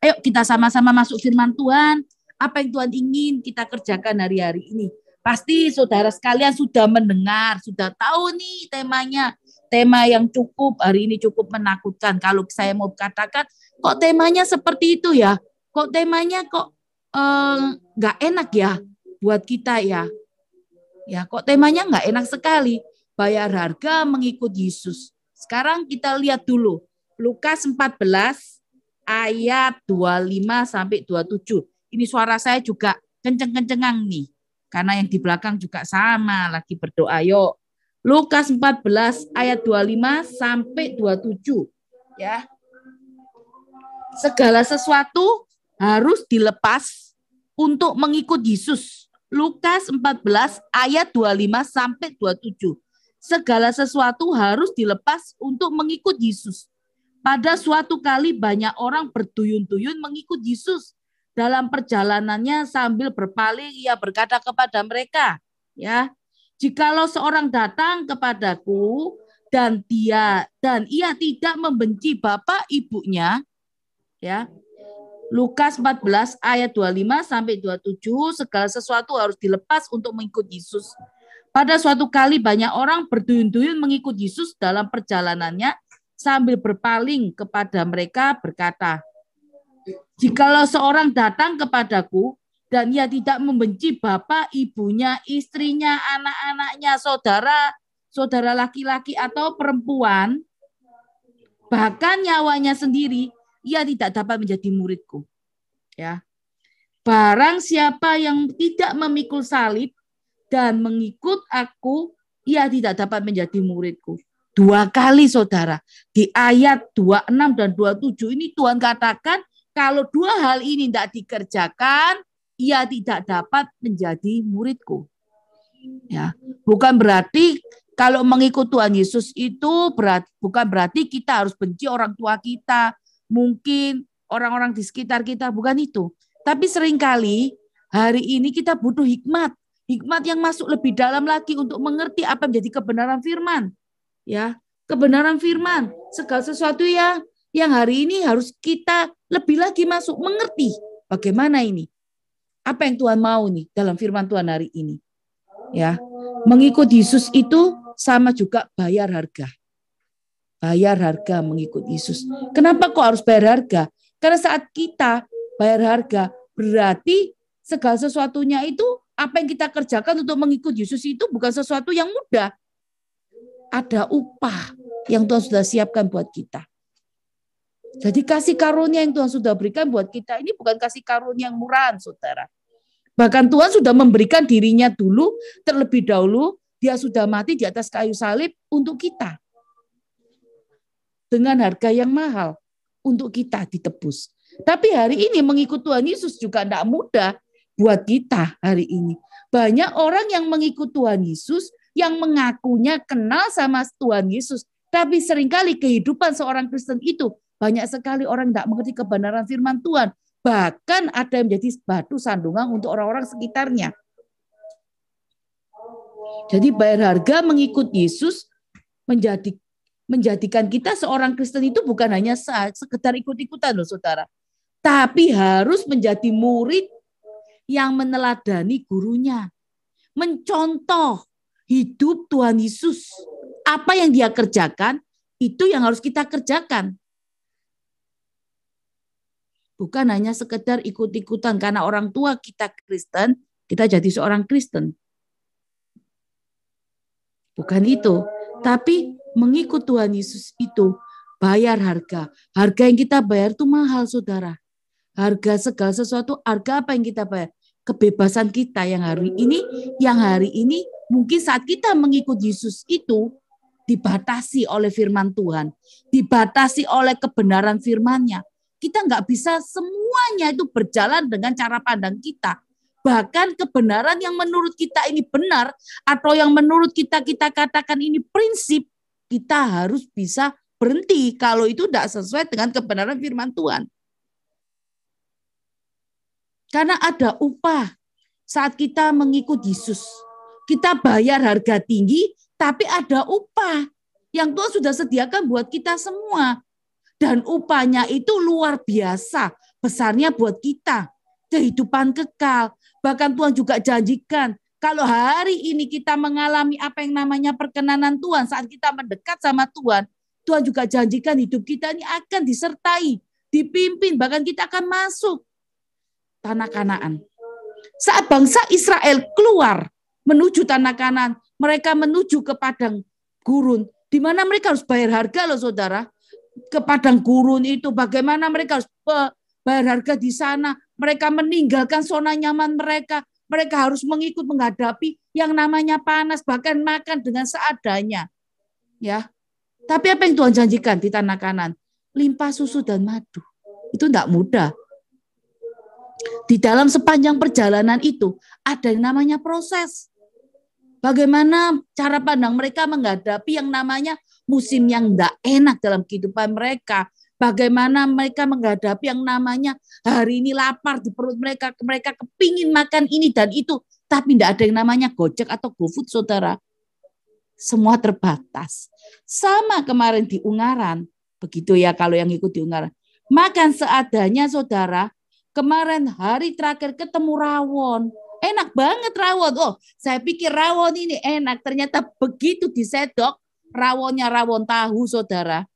Ayo kita sama-sama masuk firman Tuhan. Apa yang Tuhan ingin kita kerjakan hari-hari ini. Pasti saudara sekalian sudah mendengar, sudah tahu nih temanya. Tema yang hari ini cukup menakutkan. Kalau saya mau katakan, kok temanya seperti itu ya? Kok temanya kok nggak enak ya buat kita ya? Ya, kok temanya nggak enak sekali. Bayar harga mengikut Yesus. Sekarang kita lihat dulu. Lukas 14 ayat 25 sampai 27. Ini suara saya juga kenceng-kencengan nih. Karena yang di belakang juga sama lagi berdoa. Yuk. Lukas 14 ayat 25 sampai 27. Ya. Segala sesuatu harus dilepas untuk mengikut Yesus. Lukas 14 ayat 25 sampai 27. Segala sesuatu harus dilepas untuk mengikut Yesus. Pada suatu kali banyak orang berduyun-duyun mengikut Yesus. Dalam perjalanannya sambil berpaling ia berkata kepada mereka, ya, jikalau seorang datang kepadaku dan ia tidak membenci bapak ibunya, ya. Lukas 14 ayat 25 sampai 27, segala sesuatu harus dilepas untuk mengikut Yesus. Pada suatu kali banyak orang berduyun-duyun mengikut Yesus dalam perjalanannya sambil berpaling kepada mereka berkata, jikalau seorang datang kepadaku dan ia tidak membenci bapak, ibunya, istrinya, anak-anaknya, saudara laki-laki atau perempuan, bahkan nyawanya sendiri, ia tidak dapat menjadi muridku. Ya. Barang siapa yang tidak memikul salib dan mengikut aku, ia tidak dapat menjadi muridku. 2 kali saudara, di ayat 26 dan 27 ini Tuhan katakan, kalau 2 hal ini tidak dikerjakan, ia tidak dapat menjadi muridku. Ya, bukan berarti kalau mengikut Tuhan Yesus itu bukan berarti kita harus benci orang tua kita, mungkin orang-orang di sekitar kita, bukan itu. Tapi seringkali hari ini kita butuh hikmat yang masuk lebih dalam lagi untuk mengerti apa menjadi kebenaran firman. Ya, kebenaran firman, segala sesuatu yang hari ini harus kita lebih lagi masuk mengerti bagaimana ini. Apa yang Tuhan mau nih dalam firman Tuhan hari ini. Ya, mengikut Yesus itu sama juga bayar harga. Bayar harga mengikut Yesus. Kenapa kok harus bayar harga? Karena saat kita bayar harga, berarti segala sesuatunya itu, apa yang kita kerjakan untuk mengikut Yesus itu bukan sesuatu yang mudah. Ada upah yang Tuhan sudah siapkan buat kita. Jadi kasih karunia yang Tuhan sudah berikan buat kita ini bukan kasih karunia yang murahan, saudara. Bahkan Tuhan sudah memberikan dirinya dulu, terlebih dahulu, dia sudah mati di atas kayu salib untuk kita. Dengan harga yang mahal untuk kita ditebus. Tapi hari ini mengikut Tuhan Yesus juga tidak mudah buat kita hari ini. Banyak orang yang mengikut Tuhan Yesus, yang mengakunya kenal sama Tuhan Yesus. Tapi seringkali kehidupan seorang Kristen itu, banyak sekali orang tidak mengerti kebenaran firman Tuhan. Bahkan ada yang menjadi batu sandungan untuk orang-orang sekitarnya. Jadi bayar harga mengikut Yesus menjadikan kita seorang Kristen itu bukan hanya sekedar ikut-ikutan loh saudara. Tapi harus menjadi murid yang meneladani gurunya. Mencontoh hidup Tuhan Yesus. Apa yang dia kerjakan, itu yang harus kita kerjakan. Bukan hanya sekedar ikut-ikutan karena orang tua kita Kristen, kita jadi seorang Kristen. Bukan itu, tapi mengikut Tuhan Yesus itu bayar harga. Harga yang kita bayar itu mahal, saudara. Harga segala sesuatu, harga apa yang kita bayar? Kebebasan kita yang hari ini mungkin saat kita mengikut Yesus itu dibatasi oleh firman Tuhan, dibatasi oleh kebenaran firman-Nya. Kita nggak bisa semuanya itu berjalan dengan cara pandang kita. Bahkan kebenaran yang menurut kita ini benar atau yang menurut kita katakan ini prinsip, kita harus bisa berhenti kalau itu tidak sesuai dengan kebenaran firman Tuhan. Karena ada upah saat kita mengikut Yesus. Kita bayar harga tinggi, tapi ada upah yang Tuhan sudah sediakan buat kita semua. Dan upahnya itu luar biasa. besarnya buat kita, kehidupan kekal. Bahkan Tuhan juga janjikan, kalau hari ini kita mengalami apa yang namanya perkenanan Tuhan, saat kita mendekat sama Tuhan, Tuhan juga janjikan hidup kita ini akan disertai, dipimpin, bahkan kita akan masuk tanah Kanaan. Saat bangsa Israel keluar menuju tanah Kanaan, mereka menuju ke padang gurun, di mana mereka harus bayar harga loh saudara. Ke padang gurun itu bagaimana mereka harus bayar harga di sana. Mereka meninggalkan zona nyaman mereka. Mereka harus mengikut menghadapi yang namanya panas, bahkan makan dengan seadanya. Ya. Tapi apa yang Tuhan janjikan di tanah Kanaan? Limpah susu dan madu. Itu tidak mudah. Di dalam sepanjang perjalanan itu ada yang namanya proses. Bagaimana cara pandang mereka menghadapi yang namanya musim yang tidak enak dalam kehidupan mereka. Bagaimana mereka menghadapi yang namanya hari ini lapar di perut mereka. Mereka kepingin makan ini dan itu. Tapi tidak ada yang namanya Gojek atau GoFood, saudara. Semua terbatas. Sama kemarin di Ungaran. Begitu ya kalau yang ikut di Ungaran. Makan seadanya, saudara. Kemarin hari terakhir ketemu rawon. Enak banget rawon. Oh, saya pikir rawon ini enak. Ternyata begitu disedok, rawonnya rawon tahu, saudara.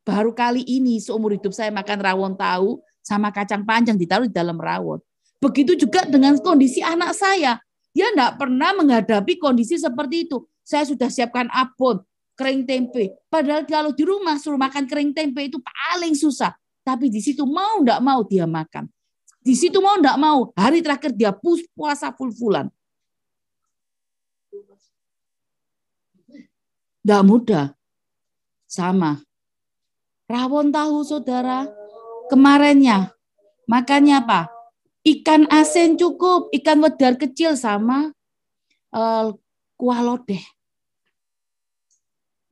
Baru kali ini seumur hidup saya makan rawon tahu sama kacang panjang ditaruh di dalam rawon. Begitu juga dengan kondisi anak saya. Dia tidak pernah menghadapi kondisi seperti itu. Saya sudah siapkan abon, kering tempe. Padahal kalau di rumah suruh makan kering tempe itu paling susah. Tapi di situ mau tidak mau dia makan. Di situ mau enggak mau, hari terakhir dia puasa full-fullan. Enggak mudah. Sama. Rawon tahu, saudara. Kemarinnya, makannya apa? Ikan asin cukup, ikan wedar kecil sama kuah lodeh.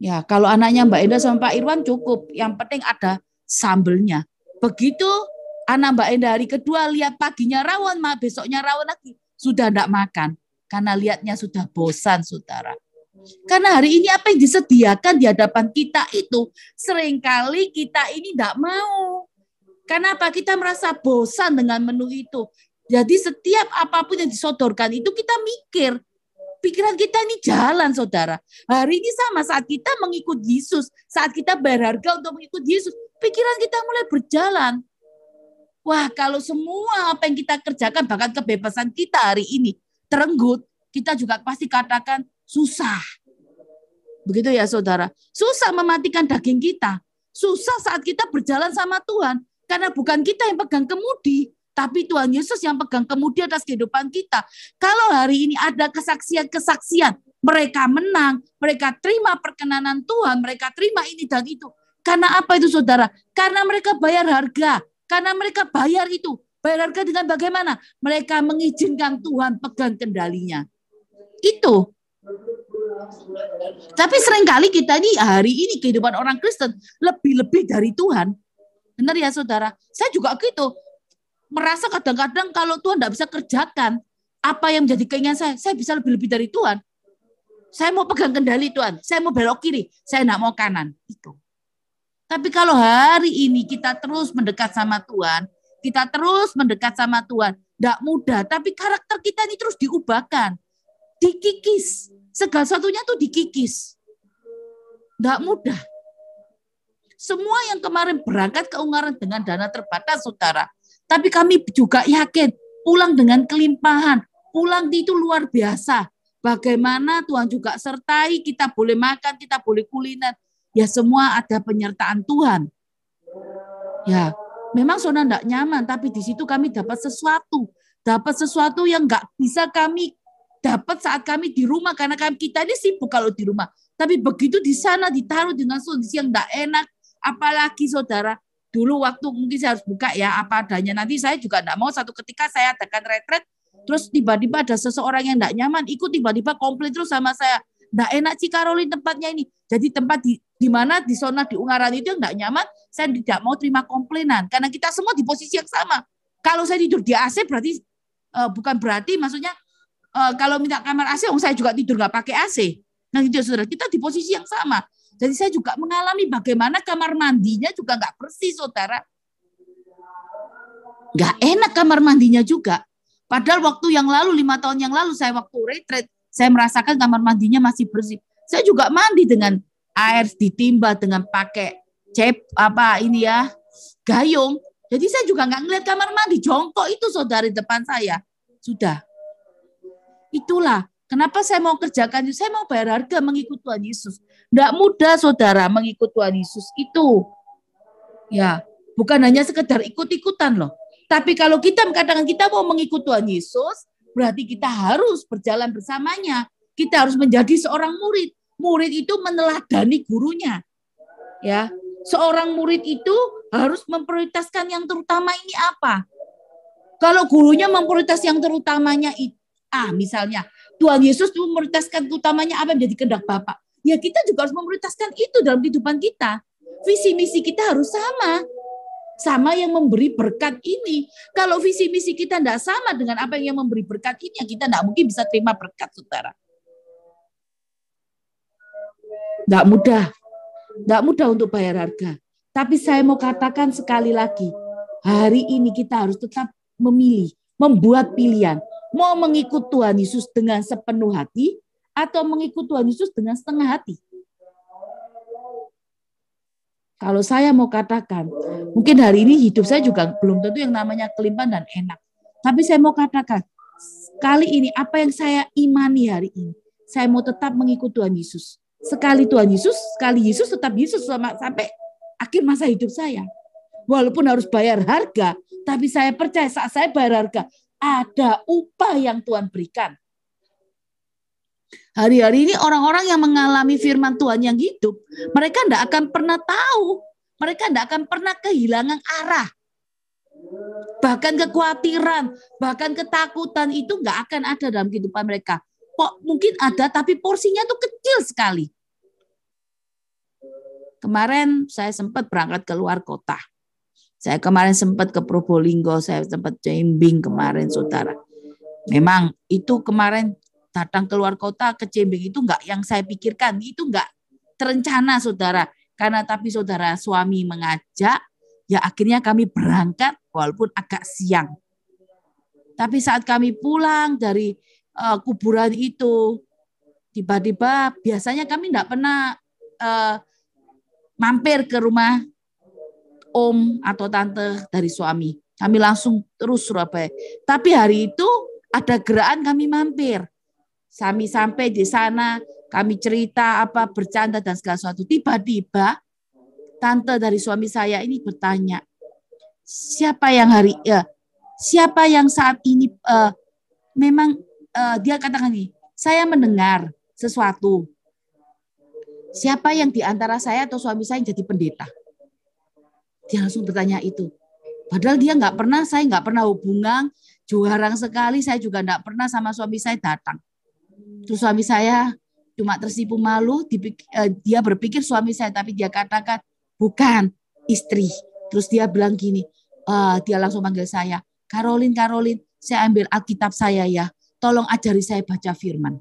Ya, kalau anaknya Mbak Enda sama Pak Irwan cukup. Yang penting ada sambelnya. Begitu anak Mbak Enda hari kedua lihat paginya rawon, besoknya rawon lagi. Sudah tidak makan. Karena lihatnya sudah bosan, saudara. Karena hari ini apa yang disediakan di hadapan kita itu, seringkali kita ini tidak mau. Kenapa? Kita merasa bosan dengan menu itu. Jadi setiap apapun yang disodorkan itu kita mikir. Pikiran kita ini jalan, saudara. Hari ini sama saat kita mengikut Yesus. Saat kita berharga untuk mengikut Yesus. Pikiran kita mulai berjalan. Wah, kalau semua apa yang kita kerjakan, bahkan kebebasan kita hari ini terenggut, kita juga pasti katakan susah. Begitu ya saudara. Susah mematikan daging kita. Susah saat kita berjalan sama Tuhan. Karena bukan kita yang pegang kemudi, tapi Tuhan Yesus yang pegang kemudi atas kehidupan kita. Kalau hari ini ada kesaksian-kesaksian, mereka menang, mereka terima perkenanan Tuhan, mereka terima ini dan itu. Karena apa itu saudara? Karena mereka bayar harga. Karena mereka bayar itu. Bayar harga dengan bagaimana? Mereka mengizinkan Tuhan pegang kendalinya. Itu. Tapi seringkali kita ini hari ini kehidupan orang Kristen lebih-lebih dari Tuhan. Benar ya saudara? Saya juga gitu. Merasa kadang-kadang kalau Tuhan tidak bisa kerjakan apa yang menjadi keinginan saya bisa lebih-lebih dari Tuhan. Saya mau pegang kendali Tuhan. Saya mau belok kiri. Saya tidak mau kanan. Itu. Tapi kalau hari ini kita terus mendekat sama Tuhan, kita terus mendekat sama Tuhan, tidak mudah, tapi karakter kita ini terus diubahkan, dikikis, segala satunya tuh dikikis, tidak mudah. Semua yang kemarin berangkat ke Ungaran dengan dana terbatas, saudara, tapi kami juga yakin pulang dengan kelimpahan, pulang itu luar biasa. Bagaimana Tuhan juga sertai, kita boleh makan, kita boleh kuliner. Ya semua ada penyertaan Tuhan. Ya, memang zona enggak nyaman, tapi di situ kami dapat sesuatu yang enggak bisa kami dapat saat kami di rumah karena kita ini sibuk kalau di rumah. Tapi begitu di sana ditaruh dengan kondisi yang enggak enak, apalagi saudara, dulu waktu mungkin saya harus buka ya apa adanya. Nanti saya juga enggak mau satu ketika saya adakan retret, terus tiba-tiba ada seseorang yang enggak nyaman, ikut tiba-tiba komplain terus sama saya. Enggak enak sih Caroline tempatnya ini. Jadi tempat di mana di zona di Ungaran itu enggak nyaman, saya tidak mau terima komplainan karena kita semua di posisi yang sama. Kalau saya tidur di AC berarti bukan berarti maksudnya kalau minta kamar AC, saya juga tidur nggak pakai AC. Nah gitu saudara, kita di posisi yang sama. Jadi saya juga mengalami bagaimana kamar mandinya juga nggak bersih, saudara. Nggak enak kamar mandinya juga. Padahal waktu yang lalu, 5 tahun yang lalu, saya waktu retreat, saya merasakan kamar mandinya masih bersih. Saya juga mandi dengan air ditimba dengan pakai gayung. Jadi saya juga nggak ngeliat kamar mandi, jongkok itu saudara di depan saya. Sudah. Itulah kenapa saya mau kerjakan itu. Saya mau bayar harga mengikut Tuhan Yesus. Nggak mudah saudara mengikut Tuhan Yesus itu. Ya, bukan hanya sekedar ikut-ikutan loh. Tapi kalau kita mengatakan kita mau mengikut Tuhan Yesus, berarti kita harus berjalan bersamanya. Kita harus menjadi seorang murid. Murid itu meneladani gurunya. Ya, seorang murid itu harus memprioritaskan yang terutama ini apa? Kalau gurunya memprioritas yang terutamanya itu, misalnya Tuhan Yesus memprioritaskan utamanya apa yang menjadi kehendak Bapa. Ya kita juga harus memprioritaskan itu dalam kehidupan kita. Visi misi kita harus sama. Sama yang memberi berkat ini. Kalau visi misi kita tidak sama dengan apa yang memberi berkat ini, ya kita tidak mungkin bisa terima berkat, saudara. Tidak mudah. Tidak mudah untuk bayar harga. Tapi saya mau katakan sekali lagi, hari ini kita harus tetap memilih, membuat pilihan. Mau mengikut Tuhan Yesus dengan sepenuh hati, atau mengikut Tuhan Yesus dengan setengah hati. Kalau saya mau katakan, mungkin hari ini hidup saya juga belum tentu yang namanya kelimpahan dan enak. Tapi saya mau katakan, kali ini apa yang saya imani hari ini, saya mau tetap mengikut Tuhan Yesus. Sekali Tuhan Yesus, sekali Yesus tetap Yesus sampai akhir masa hidup saya. Walaupun harus bayar harga, tapi saya percaya saat saya bayar harga, ada upah yang Tuhan berikan. Hari-hari ini orang-orang yang mengalami firman Tuhan yang hidup, mereka tidak akan pernah tahu, mereka tidak akan pernah kehilangan arah. Bahkan kekhawatiran, bahkan ketakutan itu nggak akan ada dalam kehidupan mereka. Kok mungkin ada, tapi porsinya tuh kecil sekali. Kemarin saya sempat berangkat ke luar kota. Saya kemarin sempat ke Probolinggo, saya sempat Cimbing kemarin, saudara. Memang itu kemarin datang ke luar kota ke Cimbing itu enggak yang saya pikirkan, itu enggak terencana, saudara. Karena tapi saudara suami mengajak, ya akhirnya kami berangkat walaupun agak siang. Tapi saat kami pulang dari kuburan itu, tiba-tiba biasanya kami enggak pernah mampir ke rumah om atau tante dari suami. Kami langsung terus Surabaya. Tapi hari itu ada gerakan kami mampir. Kami sampai di sana, kami cerita bercanda dan segala sesuatu. Tiba-tiba tante dari suami saya ini bertanya, siapa yang saat ini memang dia katakan ini, saya mendengar sesuatu. Siapa yang di antara saya atau suami saya yang jadi pendeta? Dia langsung bertanya itu. Padahal dia saya nggak pernah hubungan, jarang sekali saya juga nggak pernah sama suami saya datang. Terus suami saya cuma tersipu malu, dia berpikir suami saya, tapi dia katakan bukan istri. Terus dia bilang gini, dia langsung panggil saya, Caroline, saya ambil Alkitab saya ya, tolong ajari saya baca firman.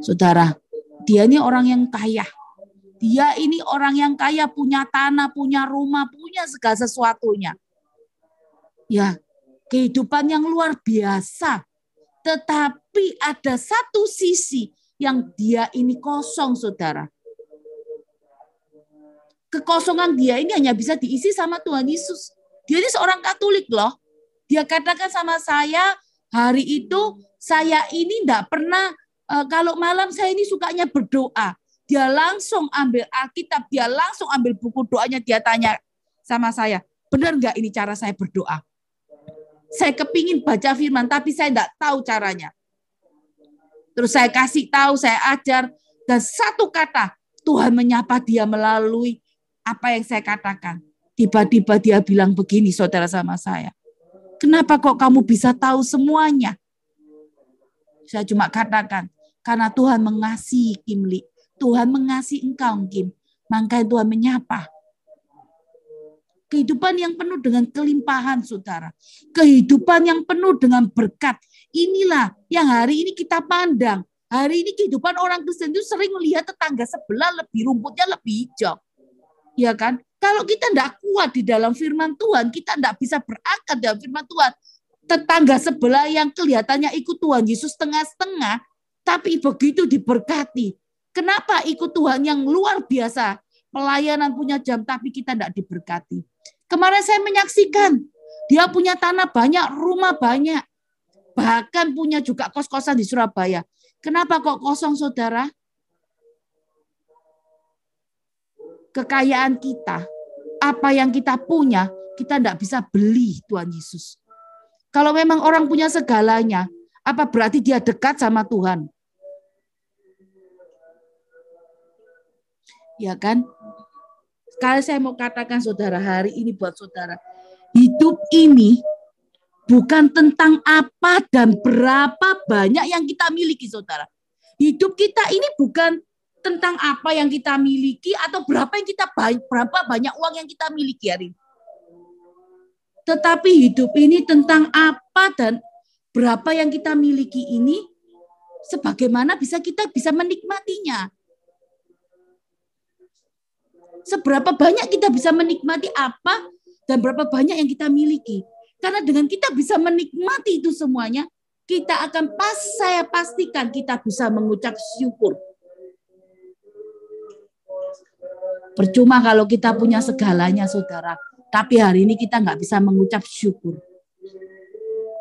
Saudara, dia ini orang yang kaya. Dia ini orang yang kaya, punya tanah, punya rumah, punya segala sesuatunya. Ya, kehidupan yang luar biasa. Tetapi ada satu sisi yang dia ini kosong, saudara. Kekosongan dia ini hanya bisa diisi sama Tuhan Yesus. Dia ini seorang Katolik loh. Dia katakan sama saya, hari itu saya ini tidak pernah, kalau malam saya ini sukanya berdoa. Dia langsung ambil Alkitab, dia langsung ambil buku doanya, dia tanya sama saya, benar nggak ini cara saya berdoa? Saya kepingin baca firman, tapi saya tidak tahu caranya. Terus saya kasih tahu, saya ajar, dan satu kata, Tuhan menyapa dia melalui apa yang saya katakan. Tiba-tiba dia bilang begini, saudara sama saya, kenapa kok kamu bisa tahu semuanya? Saya cuma katakan, karena Tuhan mengasihi Kimli. Tuhan mengasihi engkau, Kim. Makanya Tuhan menyapa. Kehidupan yang penuh dengan kelimpahan, saudara. Kehidupan yang penuh dengan berkat. Inilah yang hari ini kita pandang. Hari ini kehidupan orang Kristen itu sering melihat tetangga sebelah rumputnya lebih hijau. Ya kan? Kalau kita tidak kuat di dalam firman Tuhan, kita tidak bisa berakar dalam firman Tuhan. Tetangga sebelah yang kelihatannya ikut Tuhan Yesus setengah-setengah, tapi begitu diberkati. Kenapa ikut Tuhan yang luar biasa, pelayanan punya jam, tapi kita tidak diberkati. Kemarin saya menyaksikan, dia punya tanah banyak, rumah banyak, bahkan punya juga kos-kosan di Surabaya. Kenapa kok kosong, saudara? Kekayaan kita, apa yang kita punya, kita tidak bisa beli Tuhan Yesus. Kalau memang orang punya segalanya, apa berarti dia dekat sama Tuhan? Ya kan? Sekali saya mau katakan saudara, hari ini buat saudara, hidup ini bukan tentang apa dan berapa banyak yang kita miliki, saudara. Hidup kita ini bukan tentang apa yang kita miliki atau berapa banyak uang yang kita miliki hari ini. Tetapi hidup ini tentang apa dan berapa yang kita miliki ini, sebagaimana kita bisa menikmatinya. Seberapa banyak kita bisa menikmati apa dan berapa banyak yang kita miliki. Karena dengan kita bisa menikmati itu semuanya, kita akan saya pastikan kita bisa mengucap syukur. Percuma kalau kita punya segalanya, saudara. Tapi hari ini kita nggak bisa mengucap syukur.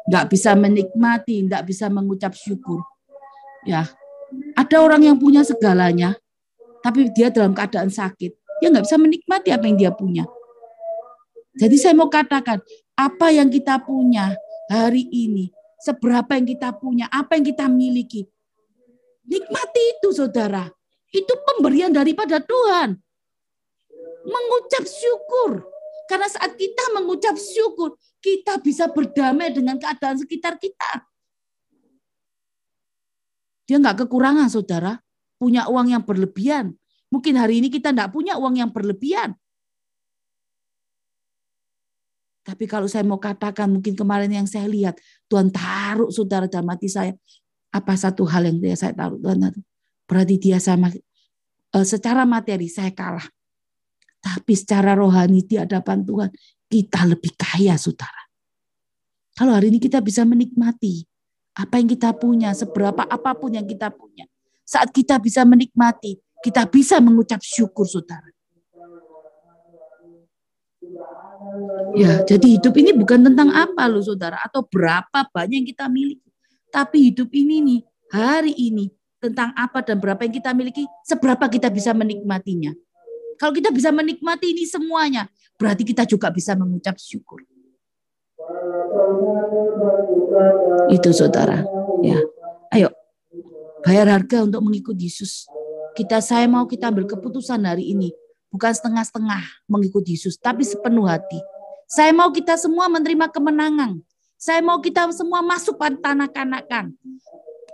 Nggak bisa menikmati, nggak bisa mengucap syukur. Ya, ada orang yang punya segalanya, tapi dia dalam keadaan sakit. Dia nggak bisa menikmati apa yang dia punya. Jadi saya mau katakan, apa yang kita punya hari ini, seberapa yang kita punya, apa yang kita miliki, nikmati itu, saudara. Itu pemberian daripada Tuhan. Mengucap syukur. Karena saat kita mengucap syukur, kita bisa berdamai dengan keadaan sekitar kita. Dia nggak kekurangan, saudara. Punya uang yang berlebihan. Mungkin hari ini kita nggak punya uang yang berlebihan. Tapi kalau saya mau katakan, mungkin kemarin yang saya lihat, Tuhan taruh, saudara, dalam hati saya. Apa satu hal yang saya taruh, Tuhan, berarti dia sama, secara materi saya kalah. Tapi secara rohani di hadapan Tuhan, kita lebih kaya, saudara. Kalau hari ini kita bisa menikmati apa yang kita punya, seberapa apapun yang kita punya. Saat kita bisa menikmati, kita bisa mengucap syukur, saudara. Ya, jadi hidup ini bukan tentang apa loh, saudara, atau berapa banyak yang kita miliki. Tapi hidup ini nih, hari ini, tentang apa dan berapa yang kita miliki, seberapa kita bisa menikmatinya. Kalau kita bisa menikmati ini semuanya, berarti kita juga bisa mengucap syukur. Itu, saudara. Ya, ayo bayar harga untuk mengikut Yesus. Saya mau kita ambil keputusan hari ini, bukan setengah-setengah mengikut Yesus, tapi sepenuh hati. Saya mau kita semua menerima kemenangan. Saya mau kita semua masuk pada tanah Kanaan.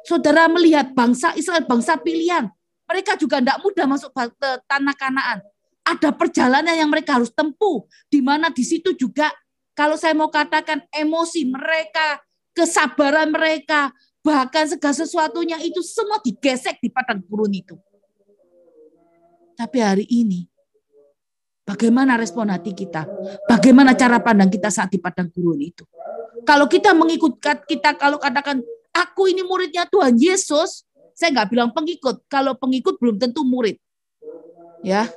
Saudara melihat bangsa Israel, bangsa pilihan. Mereka juga tidak mudah masuk ke tanah Kanaan. Ada perjalanan yang mereka harus tempuh. Di mana di situ juga, kalau saya mau katakan, emosi mereka, kesabaran mereka, bahkan segala sesuatunya itu semua digesek di padang gurun itu. Tapi hari ini, bagaimana respon hati kita? Bagaimana cara pandang kita saat di padang gurun itu? Kalau kita kalau katakan, aku ini muridnya Tuhan Yesus, saya nggak bilang pengikut. Kalau pengikut belum tentu murid. Ya,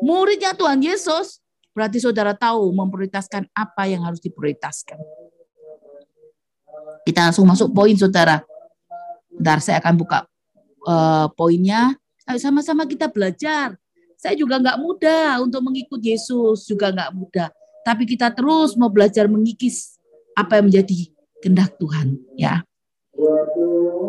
muridnya Tuhan Yesus, berarti saudara tahu memprioritaskan apa yang harus diprioritaskan. Kita langsung masuk poin, saudara. Bentar, saya akan buka poinnya. Ayo sama-sama kita belajar. Saya juga nggak mudah untuk mengikut Yesus, juga nggak mudah. Tapi kita terus mau belajar mengikis apa yang menjadi kehendak Tuhan. Ya,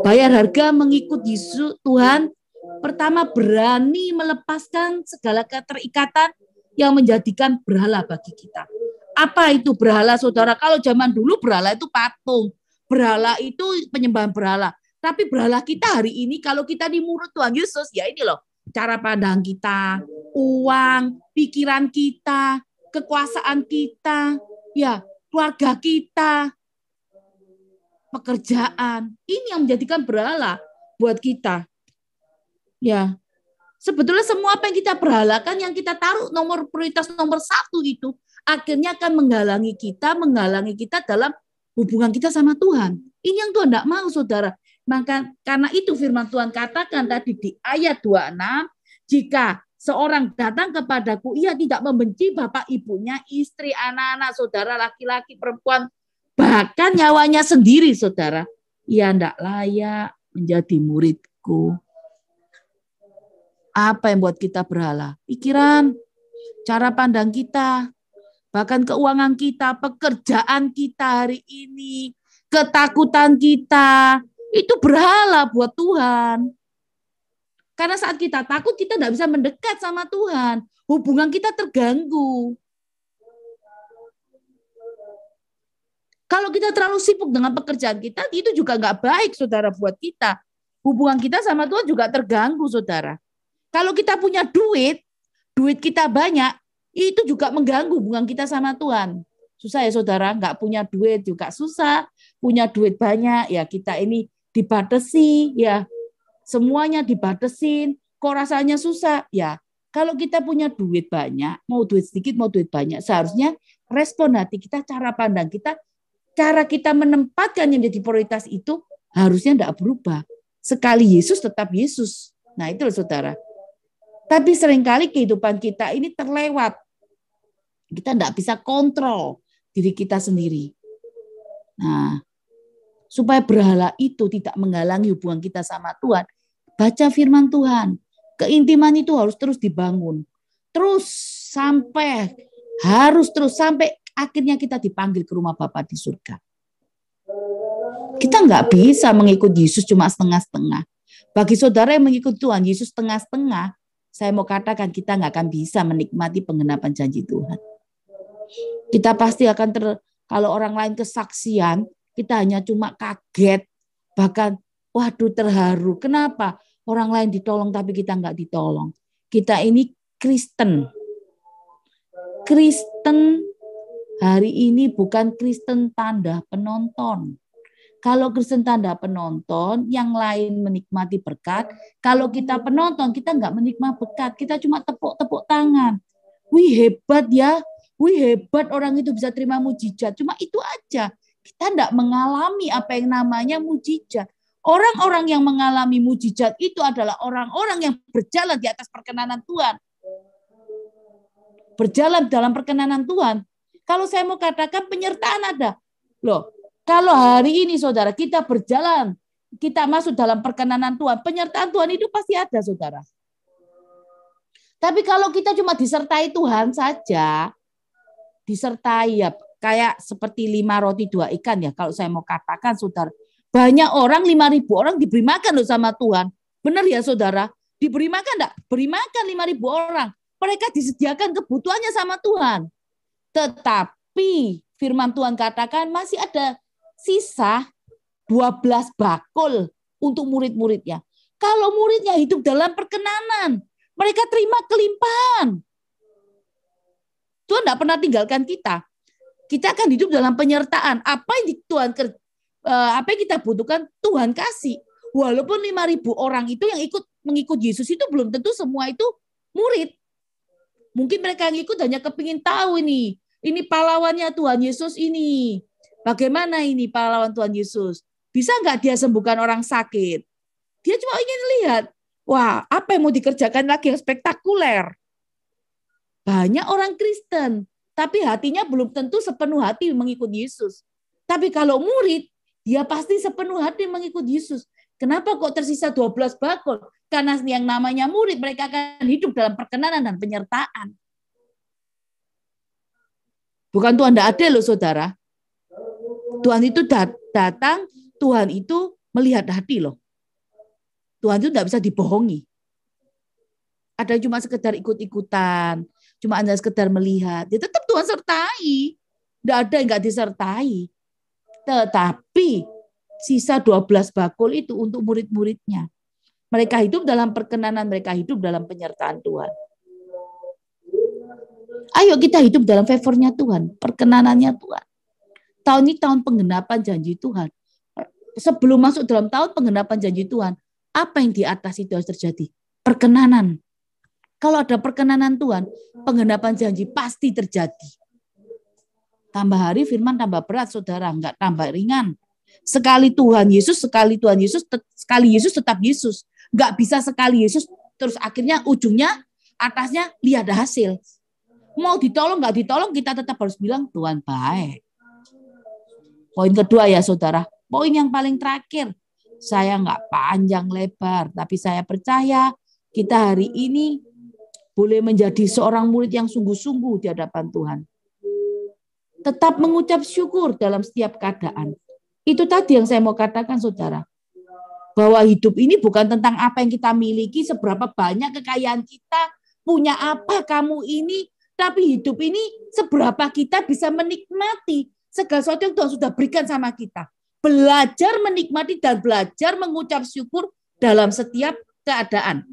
bayar harga mengikut Yesus Tuhan. Pertama, berani melepaskan segala keterikatan yang menjadikan berhala bagi kita. Apa itu berhala, saudara? Kalau zaman dulu berhala itu patung. Berhala itu penyembahan berhala. Tapi berhala kita hari ini, kalau kita di murid Tuhan Yesus, ya ini loh. Cara pandang kita, uang, pikiran kita, kekuasaan kita, ya keluarga kita, pekerjaan. Ini yang menjadikan berhala buat kita. Ya, Sebetulnya semua apa yang kita berhalakan, yang kita taruh prioritas nomor 1 itu, akhirnya akan menghalangi kita dalam hubungan kita sama Tuhan. Ini yang Tuhan tidak mau, saudara. Maka karena itu firman Tuhan katakan tadi di ayat 26, jika seorang datang kepadaku, ia tidak membenci bapak ibunya, istri, anak-anak, saudara, laki-laki, perempuan, bahkan nyawanya sendiri, saudara, ia tidak layak menjadi muridku. Apa yang buat kita berhala? Pikiran, cara pandang kita, bahkan keuangan kita, pekerjaan kita hari ini, ketakutan kita, itu berhala buat Tuhan. Karena saat kita takut, kita tidak bisa mendekat sama Tuhan. Hubungan kita terganggu. Kalau kita terlalu sibuk dengan pekerjaan kita, itu juga nggak baik, saudara, buat kita. Hubungan kita sama Tuhan juga terganggu, saudara. Kalau kita punya duit kita banyak, itu juga mengganggu hubungan kita sama Tuhan. Susah ya, saudara, nggak punya duit juga susah. Punya duit banyak, ya kita ini dibatasi, ya semuanya dibatesin, kok rasanya susah? Ya, kalau kita punya duit banyak, mau duit sedikit, mau duit banyak, seharusnya respon hati kita, cara pandang kita, cara kita menempatkan yang jadi prioritas itu harusnya tidak berubah. Sekali Yesus tetap Yesus. Nah itu loh, saudara. Tapi seringkali kehidupan kita ini terlewat. Kita tidak bisa kontrol diri kita sendiri. Nah, supaya berhala itu tidak menghalangi hubungan kita sama Tuhan, baca firman Tuhan. Keintiman itu harus terus dibangun. Harus terus sampai akhirnya kita dipanggil ke rumah Bapa di surga. Kita nggak bisa mengikut Yesus cuma setengah-setengah. Bagi saudara yang mengikut Tuhan Yesus setengah-setengah, saya mau katakan kita nggak akan bisa menikmati penggenapan janji Tuhan. Kita pasti akan kalau orang lain kesaksian, kita hanya cuma kaget, bahkan waduh terharu. Kenapa? Orang lain ditolong tapi kita nggak ditolong. Kita ini Kristen. Kristen hari ini bukan Kristen tanda penonton. Kalau Kristen tanda penonton, yang lain menikmati berkat. Kalau kita penonton, kita nggak menikmati berkat. Kita cuma tepuk-tepuk tangan. Wih hebat ya. Wih hebat orang itu bisa terima mujizat. Cuma itu aja. Kita nggak mengalami apa yang namanya mujizat. Orang-orang yang mengalami mujizat itu adalah orang-orang yang berjalan di atas perkenanan Tuhan. Berjalan dalam perkenanan Tuhan. Kalau saya mau katakan penyertaan ada. Loh, kalau hari ini saudara kita berjalan, kita masuk dalam perkenanan Tuhan, penyertaan Tuhan itu pasti ada, saudara. Tapi kalau kita cuma disertai Tuhan saja, disertai ya kayak seperti 5 roti 2 ikan ya, kalau saya mau katakan, saudara, banyak orang 5.000 orang diberi makan loh sama Tuhan. Benar ya, saudara? Diberi makan enggak? Beri makan 5.000 orang. Mereka disediakan kebutuhannya sama Tuhan. Tetapi firman Tuhan katakan masih ada sisa 12 bakul untuk murid-muridnya. Kalau muridnya hidup dalam perkenanan, mereka terima kelimpahan. Tuhan tidak pernah tinggalkan kita. Kita akan hidup dalam penyertaan. Apa yang kita butuhkan, Tuhan kasih. Walaupun 5.000 orang itu yang mengikut Yesus itu belum tentu semua itu murid. Mungkin mereka yang ikut hanya kepingin tahu ini pahlawannya Tuhan Yesus ini. Bagaimana ini pahlawan Tuhan Yesus? Bisa nggak dia sembuhkan orang sakit? Dia cuma ingin lihat, wah apa yang mau dikerjakan lagi yang spektakuler. Banyak orang Kristen, tapi hatinya belum tentu sepenuh hati mengikut Yesus. Tapi kalau murid, dia pasti sepenuh hati mengikut Yesus. Kenapa kok tersisa 12 bakul? Karena yang namanya murid, mereka akan hidup dalam perkenanan dan penyertaan. Bukan Tuhan tidak adil loh, saudara. Tuhan itu datang, Tuhan itu melihat hati loh. Tuhan itu tidak bisa dibohongi. Ada cuma sekedar ikut-ikutan, cuma Anda sekedar melihat. Ya tetap Tuhan sertai. Tidak ada yang nggak disertai. Tetapi sisa 12 bakul itu untuk murid-muridnya. Mereka hidup dalam perkenanan, mereka hidup dalam penyertaan Tuhan. Ayo kita hidup dalam favornya Tuhan, perkenanannya Tuhan. Tahun ini tahun penggenapan janji Tuhan. Sebelum masuk dalam tahun penggenapan janji Tuhan, apa yang di atas itu harus terjadi? Perkenanan Kalau ada perkenanan Tuhan, penggenapan janji pasti terjadi. Tambah hari firman tambah berat, saudara, enggak tambah ringan. Sekali Tuhan Yesus, sekali Yesus tetap Yesus. Enggak bisa sekali Yesus, terus akhirnya ujungnya, atasnya lihat ada hasil. Mau ditolong, enggak ditolong, kita tetap harus bilang Tuhan baik. Poin kedua ya saudara, poin yang paling terakhir. Saya enggak panjang lebar, tapi saya percaya kita hari ini boleh menjadi seorang murid yang sungguh-sungguh di hadapan Tuhan. Tetap mengucap syukur dalam setiap keadaan. Itu tadi yang saya mau katakan saudara. Bahwa hidup ini bukan tentang apa yang kita miliki, seberapa banyak kekayaan kita, punya apa kamu ini. Tapi hidup ini seberapa kita bisa menikmati segala sesuatu yang Tuhan sudah berikan sama kita. Belajar menikmati dan belajar mengucap syukur dalam setiap keadaan.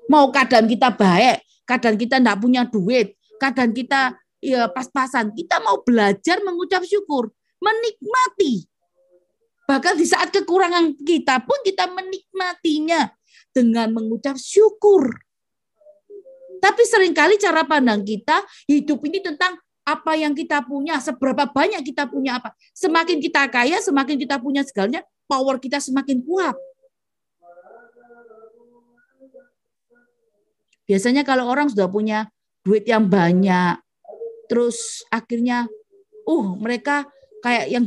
Mau keadaan kita baik, keadaan kita enggak punya duit, keadaan kita ya pas-pasan, kita mau belajar mengucap syukur, menikmati. Bahkan di saat kekurangan kita pun kita menikmatinya dengan mengucap syukur. Tapi seringkali cara pandang kita, hidup ini tentang apa yang kita punya, seberapa banyak kita punya apa. Semakin kita kaya, semakin kita punya segalanya, power kita semakin kuat. Biasanya kalau orang sudah punya duit yang banyak, terus akhirnya, mereka kayak yang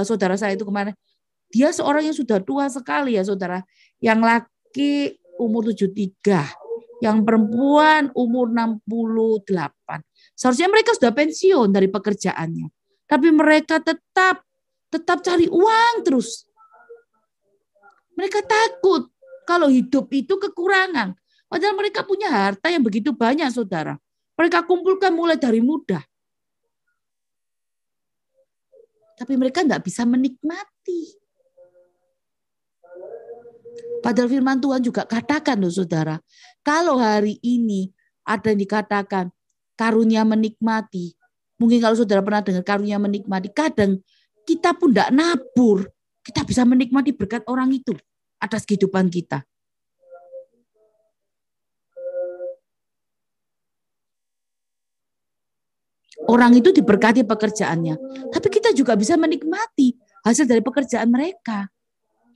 saudara saya itu kemarin, dia seorang yang sudah tua sekali ya saudara, yang laki umur 73, yang perempuan umur 68. Seharusnya mereka sudah pensiun dari pekerjaannya, tapi mereka tetap cari uang terus. Mereka takut kalau hidup itu kekurangan. Padahal mereka punya harta yang begitu banyak, saudara. Mereka kumpulkan mulai dari muda. Tapi mereka tidak bisa menikmati. Padahal firman Tuhan juga katakan, loh saudara. Kalau hari ini ada yang dikatakan karunia menikmati. Mungkin kalau saudara pernah dengar karunia menikmati. Kadang kita pun tidak nabur. Kita bisa menikmati berkat orang itu atas kehidupan kita. Orang itu diberkati pekerjaannya. Tapi kita juga bisa menikmati hasil dari pekerjaan mereka.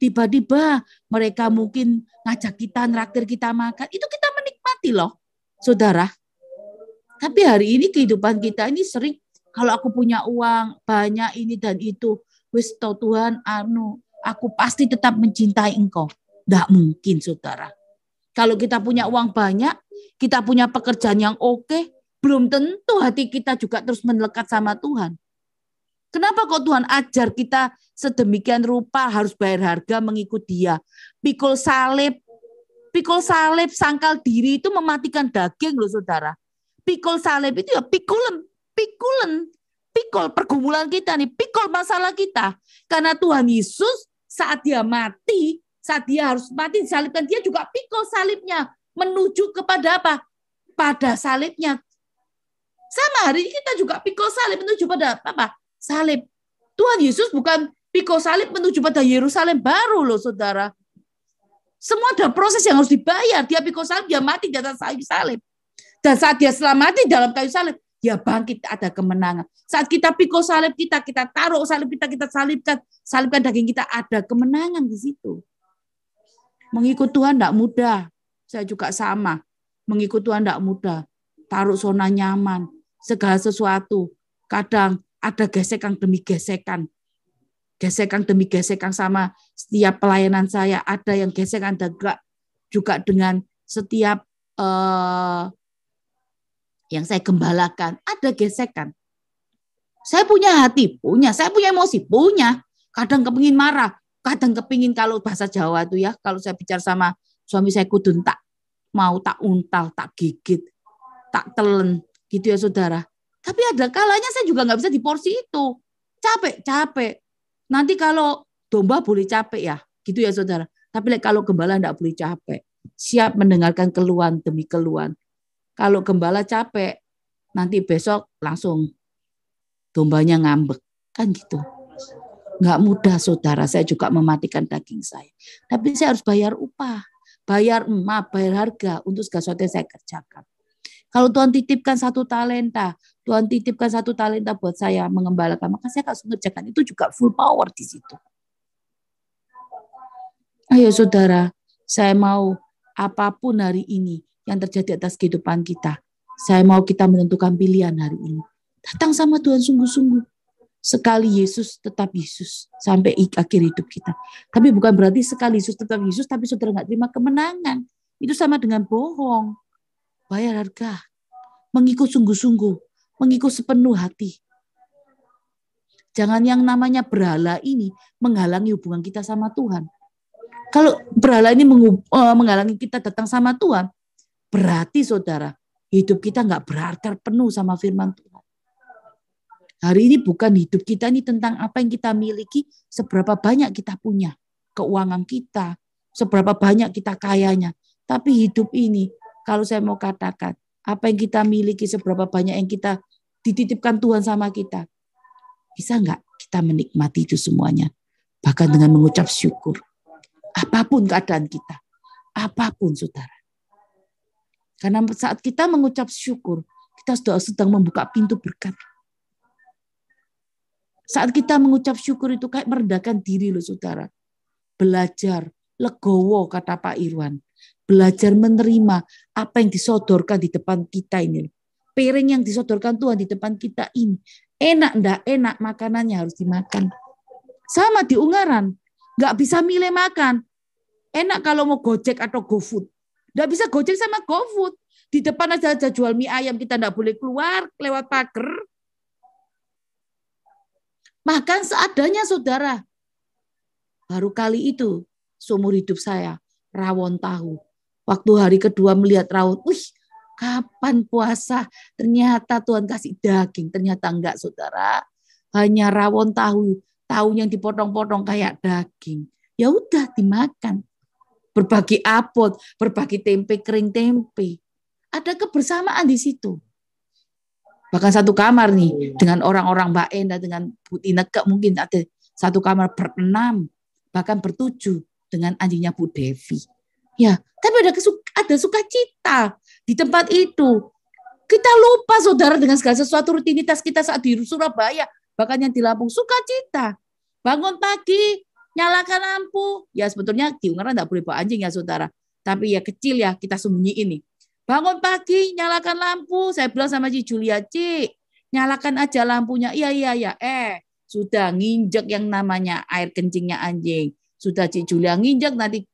Tiba-tiba mereka mungkin ngajak kita, nraktir kita makan. Itu kita menikmati loh, saudara. Tapi hari ini kehidupan kita ini sering, kalau aku punya uang banyak ini dan itu, wis tau Tuhan, aku pasti tetap mencintai engkau. Tidak mungkin, saudara. Kalau kita punya uang banyak, kita punya pekerjaan yang oke, belum tentu hati kita juga terus melekat sama Tuhan. Kenapa kok Tuhan ajar kita sedemikian rupa harus bayar harga mengikut Dia? Pikul salib, sangkal diri itu mematikan daging loh saudara. Pikul salib itu ya pikul pergumulan kita nih, pikul masalah kita. Karena Tuhan Yesus saat Dia mati, saat Dia harus mati disalibkan, Dia juga pikul salibnya menuju kepada apa? Pada salibnya. Sama hari ini kita juga pikul salib menuju pada apa? Salib. Tuhan Yesus bukan pikul salib menuju pada Yerusalem baru loh saudara. Semua ada proses yang harus dibayar. Dia pikul salib, dia mati di atas kayu salib. Dan saat dia setelah mati dalam kayu salib, dia bangkit, ada kemenangan. Saat kita pikul salib kita taruh salib kita salibkan daging kita, ada kemenangan di situ. Mengikut Tuhan tidak mudah. Saya juga sama. Mengikut Tuhan tidak mudah. Taruh zona nyaman. Segala sesuatu. Kadang ada gesekan demi gesekan. Gesekan demi gesekan sama setiap pelayanan saya. Ada yang gesekan juga dengan setiap yang saya gembalakan. Ada gesekan. Saya punya hati, punya. Saya punya emosi, punya. Kadang kepingin marah. Kadang kepingin kalau bahasa Jawa itu ya. Kalau saya bicara sama suami saya kudun tak untal, tak gigit, tak telen. Gitu ya saudara. Tapi ada kalanya saya juga nggak bisa di porsi itu. Capek. Nanti kalau domba boleh capek ya. Gitu ya saudara. Tapi kalau gembala nggak boleh capek. Siap mendengarkan keluhan demi keluhan. Kalau gembala capek, nanti besok langsung dombanya ngambek. Kan gitu. Nggak mudah saudara. Saya juga mematikan daging saya. Tapi saya harus bayar upah. bayar harga untuk segala sesuatu yang saya kerjakan. Kalau Tuhan titipkan 1 talenta, Tuhan titipkan 1 talenta buat saya mengembalakan, maka saya akan mengerjakan itu juga full power di situ. Ayo saudara, saya mau apapun hari ini yang terjadi atas kehidupan kita, saya mau kita menentukan pilihan hari ini. Datang sama Tuhan sungguh-sungguh. Sekali Yesus tetap Yesus sampai akhir hidup kita. Tapi bukan berarti sekali Yesus tetap Yesus, tapi saudara nggak terima kemenangan. Itu sama dengan bohong. Bayar harga. Mengikut sungguh-sungguh. Mengikut sepenuh hati. Jangan yang namanya berhala ini menghalangi hubungan kita sama Tuhan. Kalau berhala ini menghalangi kita datang sama Tuhan, berarti saudara, hidup kita nggak berakar penuh sama firman Tuhan. Hari ini bukan hidup kita ini tentang apa yang kita miliki, seberapa banyak kita punya keuangan kita, seberapa banyak kita kayanya. Tapi hidup ini, kalau saya mau katakan, apa yang kita miliki, seberapa banyak yang kita dititipkan Tuhan sama kita. Bisa nggak kita menikmati itu semuanya? Bahkan dengan mengucap syukur. Apapun keadaan kita. Apapun saudara. Karena saat kita mengucap syukur, kita sudah sedang membuka pintu berkat. Saat kita mengucap syukur itu kayak merendahkan diri loh saudara. Belajar, legowo kata Pak Irwan. Belajar menerima apa yang disodorkan di depan kita ini. Piring yang disodorkan Tuhan di depan kita ini. Enak enggak enak makanannya harus dimakan. Sama di Ungaran. Enggak bisa milih makan. Enak kalau mau Gojek atau GoFood. Enggak bisa Gojek sama GoFood. Di depan aja jual mie ayam, kita enggak boleh keluar lewat pagar. Makan seadanya saudara. Baru kali itu seumur hidup saya rawon tahu. Waktu hari kedua melihat rawon, kapan puasa? Ternyata Tuhan kasih daging. Ternyata enggak saudara. Hanya rawon tahu. Tahu yang dipotong-potong kayak daging. Ya udah dimakan. Berbagi apot, berbagi tempe, kering tempe. Ada kebersamaan di situ. Bahkan satu kamar nih dengan orang-orang Mbak Enda dengan Bu Ineke mungkin ada satu kamar ber-6 bahkan ber-7 dengan anjingnya Bu Devi. Ya, tapi ada sukacita di tempat itu. Kita lupa saudara dengan segala sesuatu rutinitas kita saat di Surabaya, bahkan yang di Lampung sukacita. Bangun pagi, nyalakan lampu. Ya sebetulnya di Ungaran enggak boleh bawa anjing ya saudara. Tapi ya kecil ya kita sembunyiin nih. Bangun pagi, nyalakan lampu. Saya bilang sama Ci Julia, Ci, nyalakan aja lampunya. Iya. Sudah nginjek yang namanya air kencingnya anjing. Sudah Ci Julia nginjek, nanti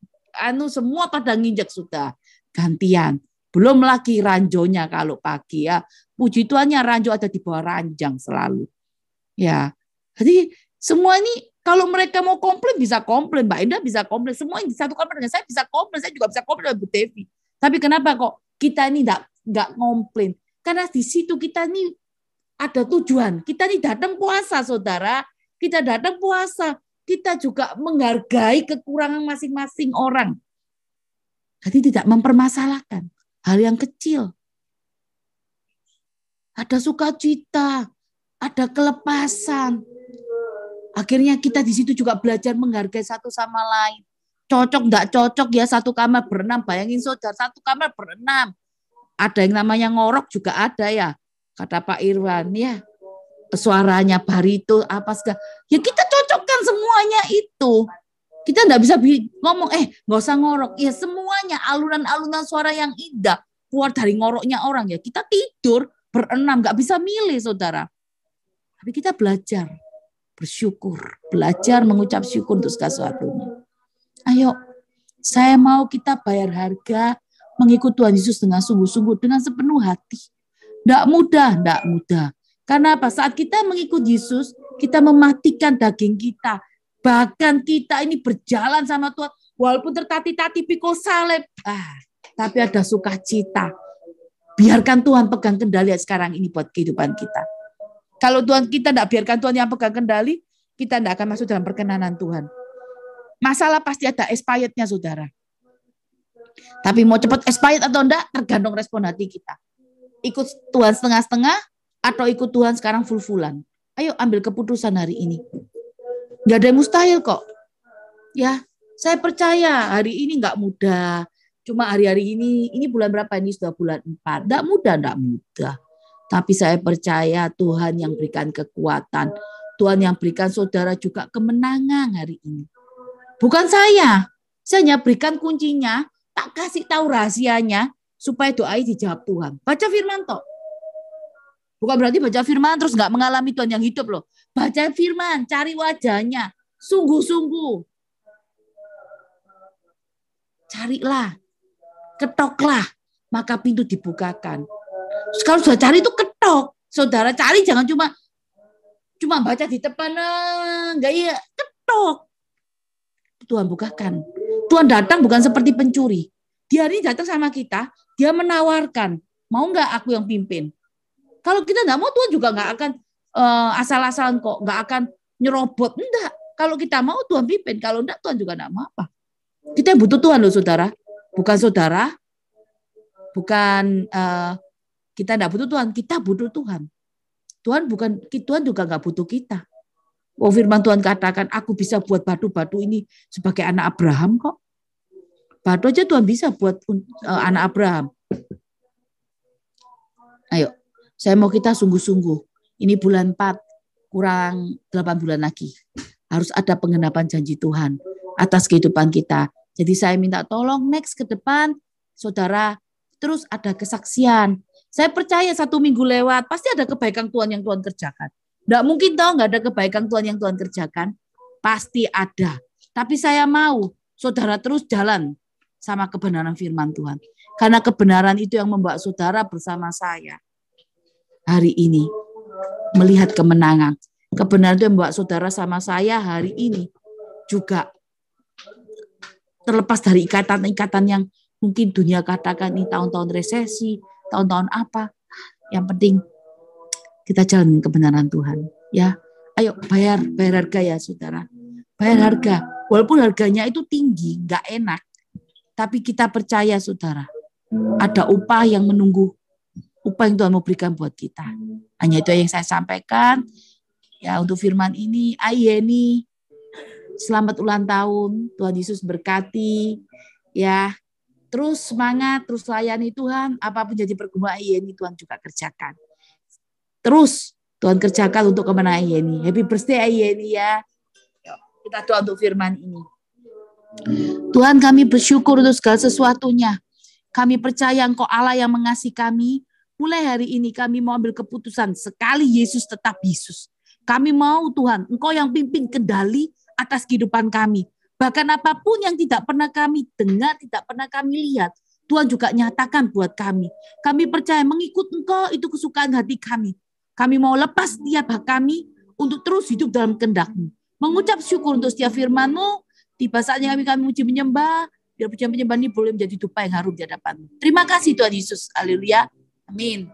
semua pada nginjek sudah. Gantian. Belum lagi ranjonya kalau pagi ya. Puji Tuhannya ranjo ada di bawah ranjang selalu. Ya. Jadi semua ini kalau mereka mau komplain bisa komplain. Mbak Indah bisa komplain. Semua yang di satu kamar dengan saya bisa komplain. Saya juga bisa komplain dengan Bu Devi. Tapi kenapa kok kita ini enggak komplain? Karena di situ kita ini ada tujuan. Kita ini datang puasa, saudara. Kita datang puasa. Kita juga menghargai kekurangan masing-masing orang. Jadi tidak mempermasalahkan hal yang kecil. Ada sukacita, ada kelepasan. Akhirnya kita di situ juga belajar menghargai satu sama lain. Cocok enggak cocok ya satu kamar ber-6. Bayangin saudara, satu kamar ber-6. Ada yang namanya ngorok juga ada ya. Kata Pak Irwan ya. Suaranya barito apa segala. Ya kita cocokkan semuanya itu. Kita enggak bisa ngomong enggak usah ngorok. Ya semuanya alunan-alunan suara yang indah keluar dari ngoroknya orang ya. Kita tidur ber-6 enggak bisa milih saudara. Tapi kita belajar bersyukur, belajar mengucap syukur untuk segala sesuatunya. Ayo, saya mau kita bayar harga mengikut Tuhan Yesus dengan sungguh-sungguh, dengan sepenuh hati. Tidak mudah. Karena apa? Saat kita mengikut Yesus, kita mematikan daging kita. Bahkan kita ini berjalan sama Tuhan, walaupun tertati-tati pikul salib. Tapi ada sukacita. Biarkan Tuhan pegang kendali sekarang ini buat kehidupan kita. Kalau Tuhan kita tidak biarkan Tuhan yang pegang kendali, kita tidak akan masuk dalam perkenanan Tuhan. Masalah pasti ada expirednya saudara. Tapi mau cepat expired atau enggak tergantung respon hati kita. Ikut Tuhan setengah-setengah atau ikut Tuhan sekarang full-fullan. Ayo ambil keputusan hari ini. Enggak ada yang mustahil kok. Ya, saya percaya hari ini enggak mudah. cuma hari-hari ini bulan berapa ini? Sudah bulan 4. Enggak mudah, enggak mudah. Tapi saya percaya Tuhan yang berikan kekuatan. Tuhan yang berikan saudara juga kemenangan hari ini. Bukan saya. Saya hanya berikan kuncinya, tak kasih tahu rahasianya, supaya doanya dijawab Tuhan. Baca firman toh. Bukan berarti baca firman terus nggak mengalami Tuhan yang hidup loh. Baca firman, cari wajahnya. Sungguh-sungguh. Carilah. Ketoklah. Maka pintu dibukakan. Kalau sudah cari itu ketok. Saudara cari jangan cuma baca di depan. Enggak iya. Ketok. Tuhan bukakan. Tuhan datang bukan seperti pencuri. Dia ini datang sama kita. Dia menawarkan. Mau nggak aku yang pimpin? Kalau kita nggak mau, Tuhan juga nggak akan asal-asalan kok, nggak akan nyerobot. Enggak. Kalau kita mau, Tuhan pimpin. Kalau enggak, Tuhan juga nggak mau apa. Kita yang butuh Tuhan loh, saudara. Bukan saudara. Bukan kita nggak butuh Tuhan. Kita butuh Tuhan. Tuhan juga nggak butuh kita. Oh, firman Tuhan katakan, aku bisa buat batu-batu ini sebagai anak Abraham kok. Batu aja Tuhan bisa buat anak Abraham. Ayo. Saya mau kita sungguh-sungguh. Ini bulan 4, kurang 8 bulan lagi. Harus ada penggenapan janji Tuhan atas kehidupan kita. Jadi saya minta tolong next ke depan, saudara, terus ada kesaksian. Saya percaya 1 minggu lewat, pasti ada kebaikan Tuhan yang Tuhan kerjakan. Nggak mungkin tahu nggak ada kebaikan Tuhan yang Tuhan kerjakan. Pasti ada. Tapi saya mau saudara terus jalan sama kebenaran firman Tuhan. Karena kebenaran itu yang membawa saudara bersama saya hari ini melihat kemenangan. Kebenaran itu yang membawa saudara sama saya hari ini juga terlepas dari ikatan-ikatan yang mungkin dunia katakan ini tahun-tahun resesi, tahun-tahun apa. Yang penting kita jalan kebenaran Tuhan. Ya, ayo bayar harga ya saudara. Bayar harga. Walaupun harganya itu tinggi, nggak enak. Tapi kita percaya saudara, ada upah yang menunggu. Upah yang Tuhan mau berikan buat kita. Hanya itu yang saya sampaikan. Ya, untuk firman ini, Ayeni, selamat ulang tahun. Tuhan Yesus berkati. Ya, terus semangat, terus layani Tuhan. Apapun jadi pergumulan Ayeni, Tuhan juga kerjakan. Terus Tuhan kerjakan untuk kemenangan Ayeni. Happy birthday Ayeni ya. Yuk, kita doa untuk firman ini. Tuhan, kami bersyukur untuk segala sesuatunya. Kami percaya Engkau Allah yang mengasihi kami. Mulai hari ini kami mau ambil keputusan sekali Yesus tetap Yesus. Kami mau Tuhan, Engkau yang pimpin kendali atas kehidupan kami. Bahkan apapun yang tidak pernah kami dengar, tidak pernah kami lihat, Tuhan juga nyatakan buat kami. Kami percaya mengikut Engkau itu kesukaan hati kami. Kami mau lepas setiap hak kami untuk terus hidup dalam kehendak-Mu. Mengucap syukur untuk setiap firman-Mu. Tiba saatnya kami puji menyembah. Biar pujian penyembah ini boleh menjadi dupa yang harum di hadapan-Mu. Terima kasih Tuhan Yesus. Haleluya. Amin.